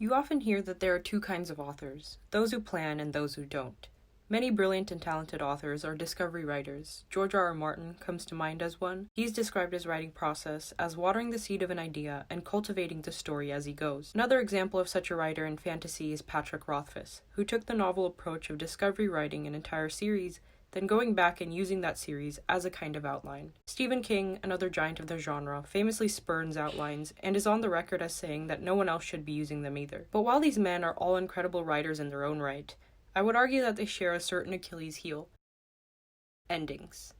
You often hear that there are two kinds of authors, those who plan and those who don't. Many brilliant and talented authors are discovery writers. George R. R. Martin comes to mind as one. He's described his writing process as watering the seed of an idea and cultivating the story as he goes. Another example of such a writer in fantasy is Patrick Rothfuss, who took the novel approach of discovery writing an entire series, then going back and using that series as a kind of outline. Stephen King, another giant of the genre, famously spurns outlines and is on the record as saying that no one else should be using them either. But while these men are all incredible writers in their own right, I would argue that they share a certain Achilles heel: endings.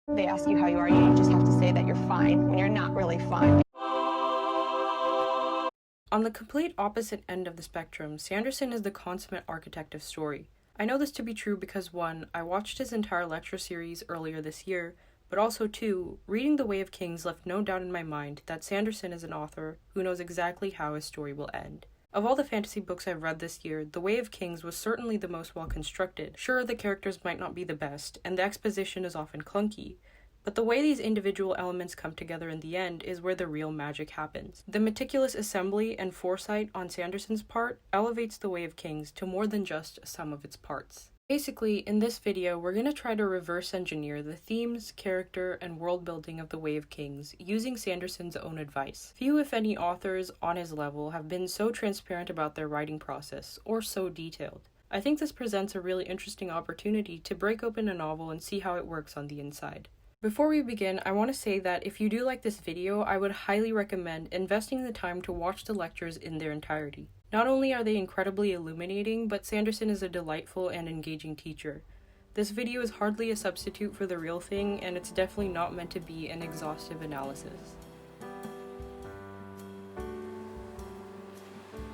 They ask you how you are, you just have to say that you're fine when you're not really fine. On the complete opposite end of the spectrum, Sanderson is the consummate architect of story. I know this to be true because 1, I watched his entire lecture series earlier this year, but also 2, reading The Way of Kings left no doubt in my mind that Sanderson is an author who knows exactly how his story will end. Of all the fantasy books I've read this year, The Way of Kings was certainly the most well constructed. Sure, the characters might not be the best, and the exposition is often clunky, but the way these individual elements come together in the end is where the real magic happens. The meticulous assembly and foresight on Sanderson's part elevates The Way of Kings to more than just a sum of its parts. Basically, in this video, we're going to try to reverse engineer the themes, character, and world building of The Way of Kings using Sanderson's own advice. Few, if any, authors on his level have been so transparent about their writing process, or so detailed. I think this presents a really interesting opportunity to break open a novel and see how it works on the inside. Before we begin, I want to say that if you do like this video, I would highly recommend investing the time to watch the lectures in their entirety. Not only are they incredibly illuminating, but Sanderson is a delightful and engaging teacher. This video is hardly a substitute for the real thing, and it's definitely not meant to be an exhaustive analysis.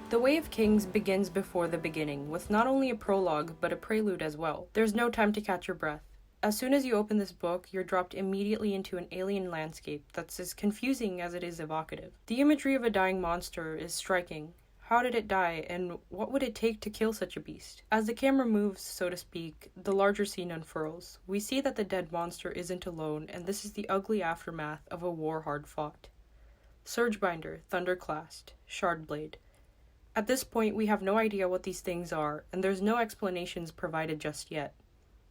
The Way of Kings begins before the beginning, with not only a prologue, but a prelude as well. There's no time to catch your breath. As soon as you open this book, you're dropped immediately into an alien landscape that's as confusing as it is evocative. The imagery of a dying monster is striking. How did it die, and what would it take to kill such a beast? As the camera moves, so to speak, the larger scene unfurls. We see that the dead monster isn't alone, and this is the ugly aftermath of a war hard fought. Surgebinder, Thunderclast, Shardblade. At this point, we have no idea what these things are, and there's no explanations provided just yet.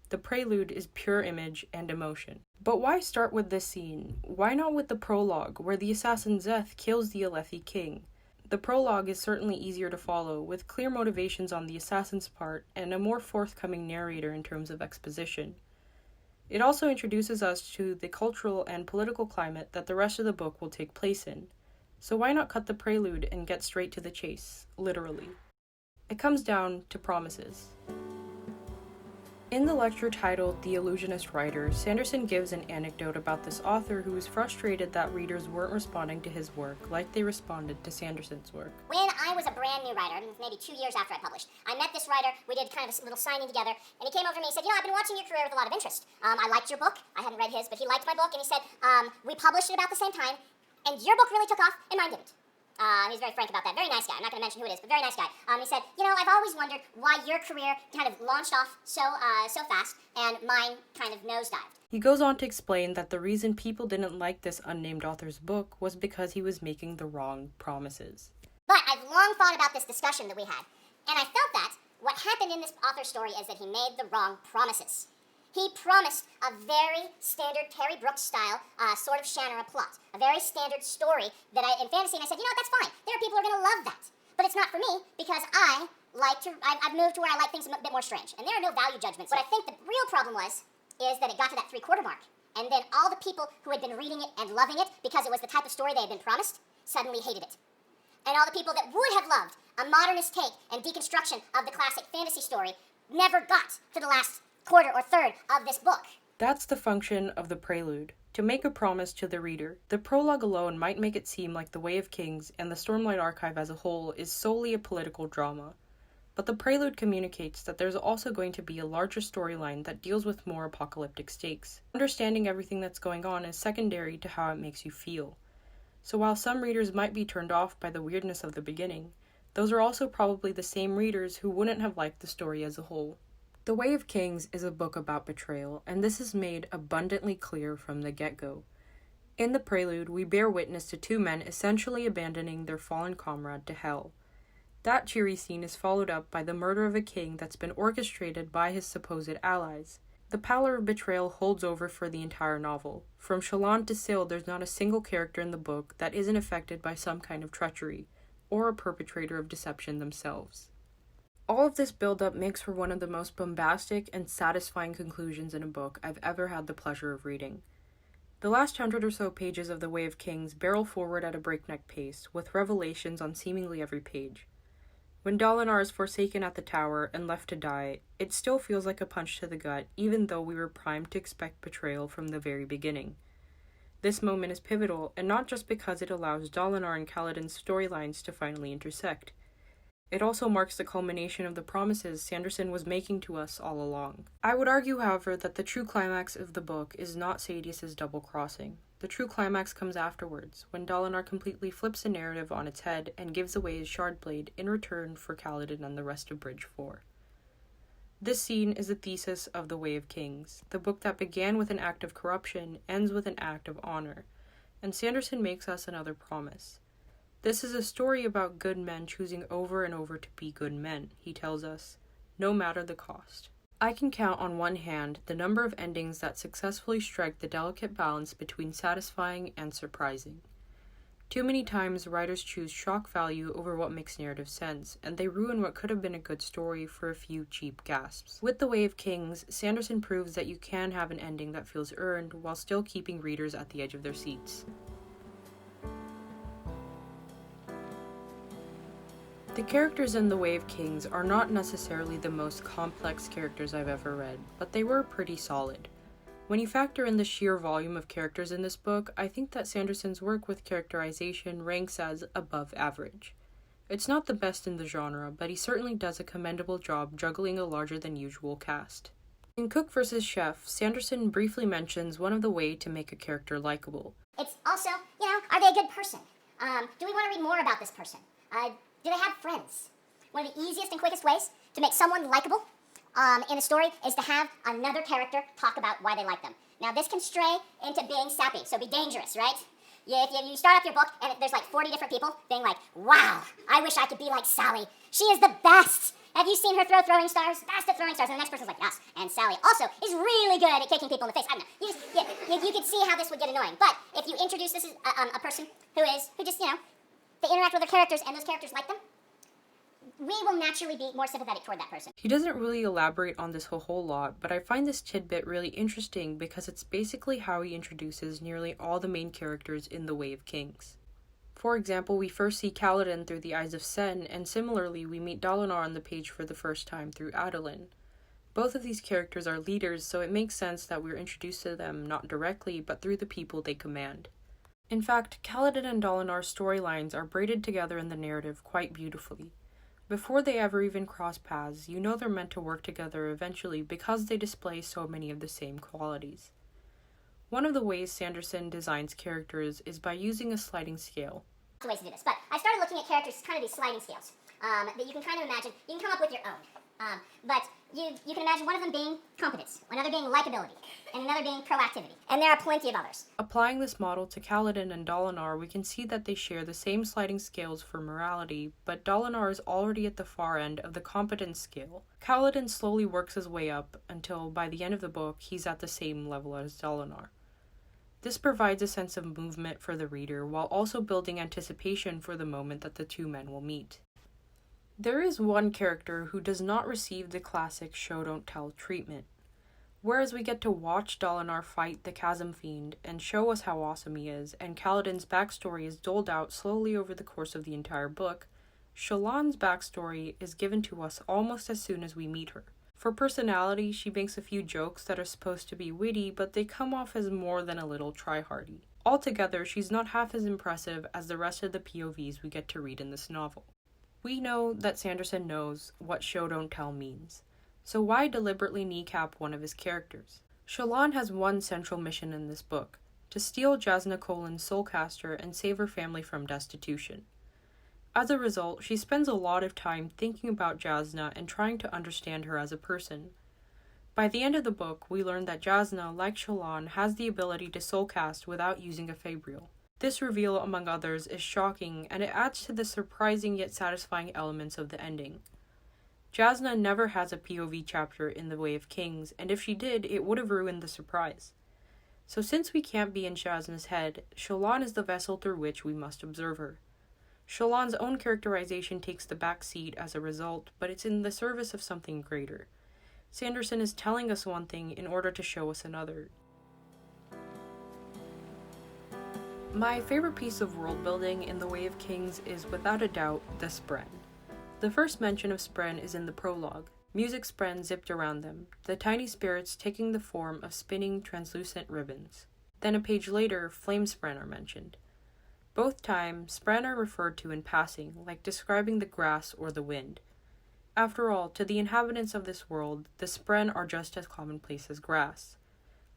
The prelude is pure image and emotion. But why start with this scene? Why not with the prologue, where the assassin Szeth kills the Alethi king? The prologue is certainly easier to follow, with clear motivations on the assassin's part and a more forthcoming narrator in terms of exposition. It also introduces us to the cultural and political climate that the rest of the book will take place in. So why not cut the prelude and get straight to the chase, literally? It comes down to promises. In the lecture titled The Illusionist Writer, Sanderson gives an anecdote about this author who was frustrated that readers weren't responding to his work like they responded to Sanderson's work. When I was a brand new writer, maybe 2 years after I published, I met this writer, we did kind of a little signing together, and he came over to me and said, I've been watching your career with a lot of interest. I liked your book. I hadn't read his, but he liked my book, and he said, we published it about the same time, and your book really took off, and mine didn't. He was very frank about that. Very nice guy. I'm not going to mention who it is, but very nice guy. He said, I've always wondered why your career kind of launched off so fast, and mine kind of nosedived. He goes on to explain that the reason people didn't like this unnamed author's book was because he was making the wrong promises. But I've long thought about this discussion that we had, and I felt that what happened in this author's story is that he made the wrong promises. He promised a very standard Terry Brooks style sort of Shannara plot, a very standard story that in fantasy, and I said, that's fine. There are people who are going to love that. But it's not for me because I've moved to where I like things a bit more strange, and there are no value judgments. What I think the real problem is that it got to that 3/4 mark, and then all the people who had been reading it and loving it because it was the type of story they had been promised suddenly hated it. And all the people that would have loved a modernist take and deconstruction of the classic fantasy story never got to the last quarter or third of this book. That's the function of the prelude, to make a promise to the reader. The prologue alone might make it seem like The Way of Kings and the Stormlight Archive as a whole is solely a political drama. But the prelude communicates that there's also going to be a larger storyline that deals with more apocalyptic stakes. Understanding everything that's going on is secondary to how it makes you feel. So while some readers might be turned off by the weirdness of the beginning, those are also probably the same readers who wouldn't have liked the story as a whole. The Way of Kings is a book about betrayal, and this is made abundantly clear from the get-go. In the prelude, we bear witness to two men essentially abandoning their fallen comrade to hell. That cheery scene is followed up by the murder of a king that's been orchestrated by his supposed allies. The pallor of betrayal holds over for the entire novel. From Shallan to Syl, there's not a single character in the book that isn't affected by some kind of treachery, or a perpetrator of deception themselves. All of this build-up makes for one of the most bombastic and satisfying conclusions in a book I've ever had the pleasure of reading. The last 100 or so pages of The Way of Kings barrel forward at a breakneck pace, with revelations on seemingly every page. When Dalinar is forsaken at the tower and left to die, it still feels like a punch to the gut, even though we were primed to expect betrayal from the very beginning. This moment is pivotal, and not just because it allows Dalinar and Kaladin's storylines to finally intersect. It also marks the culmination of the promises Sanderson was making to us all along. I would argue, however, that the true climax of the book is not Sadis's double-crossing. The true climax comes afterwards, when Dalinar completely flips the narrative on its head and gives away his Shardblade in return for Kaladin and the rest of Bridge 4. This scene is the thesis of The Way of Kings, the book that began with an act of corruption, ends with an act of honor, and Sanderson makes us another promise. This is a story about good men choosing over and over to be good men, he tells us, no matter the cost. I can count on one hand the number of endings that successfully strike the delicate balance between satisfying and surprising. Too many times writers choose shock value over what makes narrative sense, and they ruin what could have been a good story for a few cheap gasps. With The Way of Kings, Sanderson proves that you can have an ending that feels earned while still keeping readers at the edge of their seats. The characters in The Way of Kings are not necessarily the most complex characters I've ever read, but they were pretty solid. When you factor in the sheer volume of characters in this book, I think that Sanderson's work with characterization ranks as above average. It's not the best in the genre, but he certainly does a commendable job juggling a larger than usual cast. In Cook vs. Chef, Sanderson briefly mentions one of the ways to make a character likable. It's also, are they a good person? Do we want to read more about this person? Do they have friends? One of the easiest and quickest ways to make someone likable in a story is to have another character talk about why they like them. Now, this can stray into being sappy, so be dangerous, right? If you start off your book and there's like 40 different people being like, wow, I wish I could be like Sally. She is the best. Have you seen her throw throwing stars? Best at throwing stars. And the next person's like, yes. And Sally also is really good at kicking people in the face. I don't know. You could see how this would get annoying. But if you introduce this as a person who just, they interact with their characters and those characters like them, we will naturally be more sympathetic toward that person. He doesn't really elaborate on this a whole lot, but I find this tidbit really interesting because it's basically how he introduces nearly all the main characters in The Way of Kings. For example, we first see Kaladin through the eyes of Sen, and similarly we meet Dalinar on the page for the first time through Adolin. Both of these characters are leaders, so it makes sense that we're introduced to them not directly, but through the people they command. In fact, Kaladin and Dalinar's storylines are braided together in the narrative quite beautifully. Before they ever even cross paths, you know they're meant to work together eventually because they display so many of the same qualities. One of the ways Sanderson designs characters is by using a sliding scale. Lots of ways to do this, but I started looking at characters as kind of these sliding scales that you can kind of imagine. You can come up with your own, but you can imagine one of them being competence, another being likability, and another being proactivity, and there are plenty of others. Applying this model to Kaladin and Dalinar, we can see that they share the same sliding scales for morality, but Dalinar is already at the far end of the competence scale. Kaladin slowly works his way up until, by the end of the book, he's at the same level as Dalinar. This provides a sense of movement for the reader, while also building anticipation for the moment that the two men will meet. There is one character who does not receive the classic show-don't-tell treatment. Whereas we get to watch Dalinar fight the Chasm Fiend and show us how awesome he is, and Kaladin's backstory is doled out slowly over the course of the entire book, Shallan's backstory is given to us almost as soon as we meet her. For personality, she makes a few jokes that are supposed to be witty, but they come off as more than a little try-hardy. Altogether, she's not half as impressive as the rest of the POVs we get to read in this novel. We know that Sanderson knows what show-don't-tell means, so why deliberately kneecap one of his characters? Shallan has one central mission in this book, to steal Jasna Kolin's soulcaster and save her family from destitution. As a result, she spends a lot of time thinking about Jasna and trying to understand her as a person. By the end of the book, we learn that Jasna, like Shallan, has the ability to soulcast without using a fabrial. This reveal, among others, is shocking, and it adds to the surprising yet satisfying elements of the ending. Jasna never has a POV chapter in The Way of Kings, and if she did, it would have ruined the surprise. So since we can't be in Jasna's head, Shallan is the vessel through which we must observe her. Shallan's own characterization takes the back seat as a result, but it's in the service of something greater. Sanderson is telling us one thing in order to show us another. My favorite piece of world building in The Way of Kings is without a doubt the spren. The first mention of spren is in the prologue. Music spren zipped around them, the tiny spirits taking the form of spinning translucent ribbons. Then a page later, flame spren are mentioned. Both times, spren are referred to in passing, like describing the grass or the wind. After all, to the inhabitants of this world, the spren are just as commonplace as grass.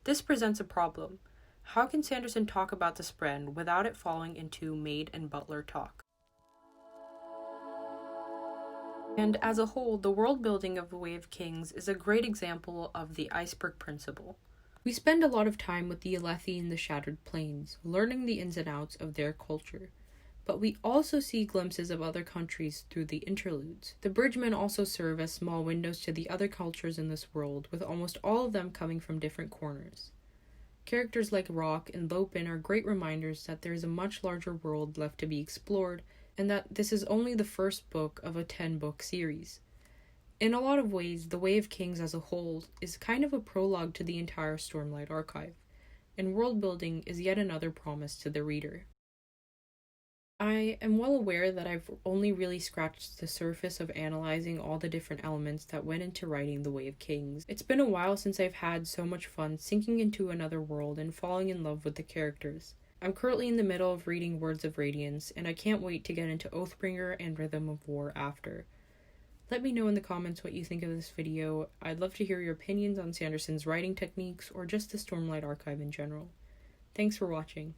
This presents a problem. How can Sanderson talk about the spren without it falling into maid and butler talk? And as a whole, the world building of The Way of Kings is a great example of the iceberg principle. We spend a lot of time with the Alethi in the Shattered Plains, learning the ins and outs of their culture. But we also see glimpses of other countries through the interludes. The bridgemen also serve as small windows to the other cultures in this world, with almost all of them coming from different corners. Characters like Rock and Lopin are great reminders that there is a much larger world left to be explored, and that this is only the first book of a 10-book series. In a lot of ways, The Way of Kings as a whole is kind of a prologue to the entire Stormlight archive, and world building is yet another promise to the reader. I am well aware that I've only really scratched the surface of analyzing all the different elements that went into writing The Way of Kings. It's been a while since I've had so much fun sinking into another world and falling in love with the characters. I'm currently in the middle of reading Words of Radiance, and I can't wait to get into Oathbringer and Rhythm of War after. Let me know in the comments what you think of this video. I'd love to hear your opinions on Sanderson's writing techniques or just the Stormlight archive in general. Thanks for watching.